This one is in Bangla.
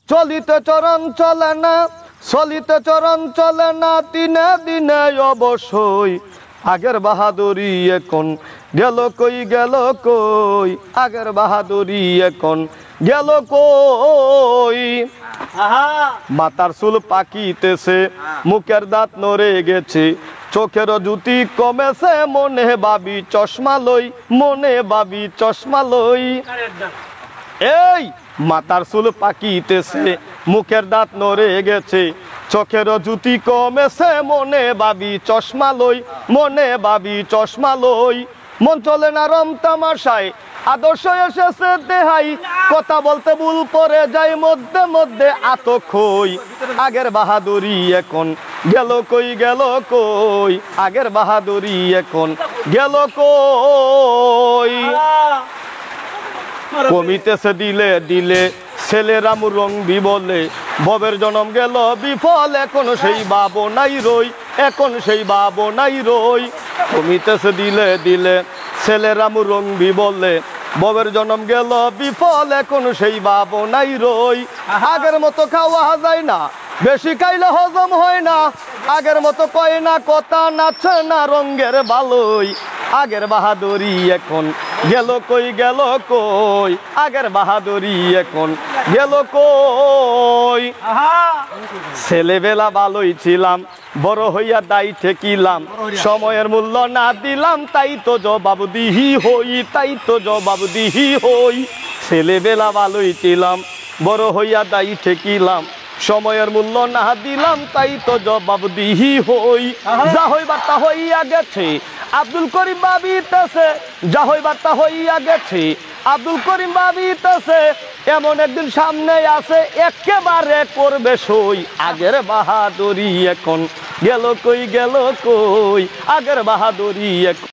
চলিতে চরণ চলে না, চলিতে চরণ চলে না, দিনে দিনে অবশ্যই আগের বাহাদুরি এখন গেল কই গেল কই, আগের বাহাদুরি এখন গেল কই। মাথার চুল পাকিতেছে, মুখের দাঁত নড়ে গেছে, চোখের জ্যোতি কমেছে, মনে ভাবি চশমা লই, মনে ভাবি চশমা লই। এই মাথার চুল পাকিতেছে, মুখের দাঁত নড়ে গেছে, চোখের জ্যোতি কমেছে, মনে ভাবি চশমা লই, মনে ভাবি চশমা লই। মন চলে না রম তামাশায়, আদর্শ এসেছে দেহাই, কথা বলতে ভুল পড়ে যাই, মধ্যে মধ্যে আতখই। আগের বাহাদুরি এখন গেল কই গেল কই, আগের বাহাদুরি এখন গেল কই। কমিতেছে দিলে দিলে ছেলেরা মুরঙ্গি বলে, ববের জনম গেল বিফল, এখন সেই ভাবনাই রই, এখন সেই ভাবনাই রই। কমিতেছে দিলে দিলে ছেলেরা মুরঙ্গি বলে, ববের জনম গেল বিফল, এখন সেই ভাবনাই রই। আগের মতো খাওয়া যায় না, বেশি খাইলে হজম হয় না, আগের মতো কয় না কথা, নাচে না রঙ্গের বালই। আগের বাহাদুরি এখন গেল কই গেল কই, আগের বাহাদুরি এখন গেল কই। ছেলেবেলা ভালোই ছিলাম, বড় হইয়া দায়ী ঠেকিলাম, সময়ের মূল্য না দিলাম, তাই তো জবাব দিহি হই, তাই তো জবাব দিহি হই। ছেলেবেলা ভালোই ছিলাম, বড় হইয়া দায়ী ঠেকিলাম, সময়ের মূল্য না দিলাম, তাই তো জবাব দিহি হই। যা হইবার তা হইয়া গেছে, আব্দুল করিম ভাবিতেছে, যা হইবার তা হইয়া গেছে, আব্দুল করিম ভাবিতেছে, এমন একদিন সামনে আছে, একেবারে করবে সই। আগের বাহাদুরি এখন গেল কই গেল কই, আগের বাহাদুরি এখন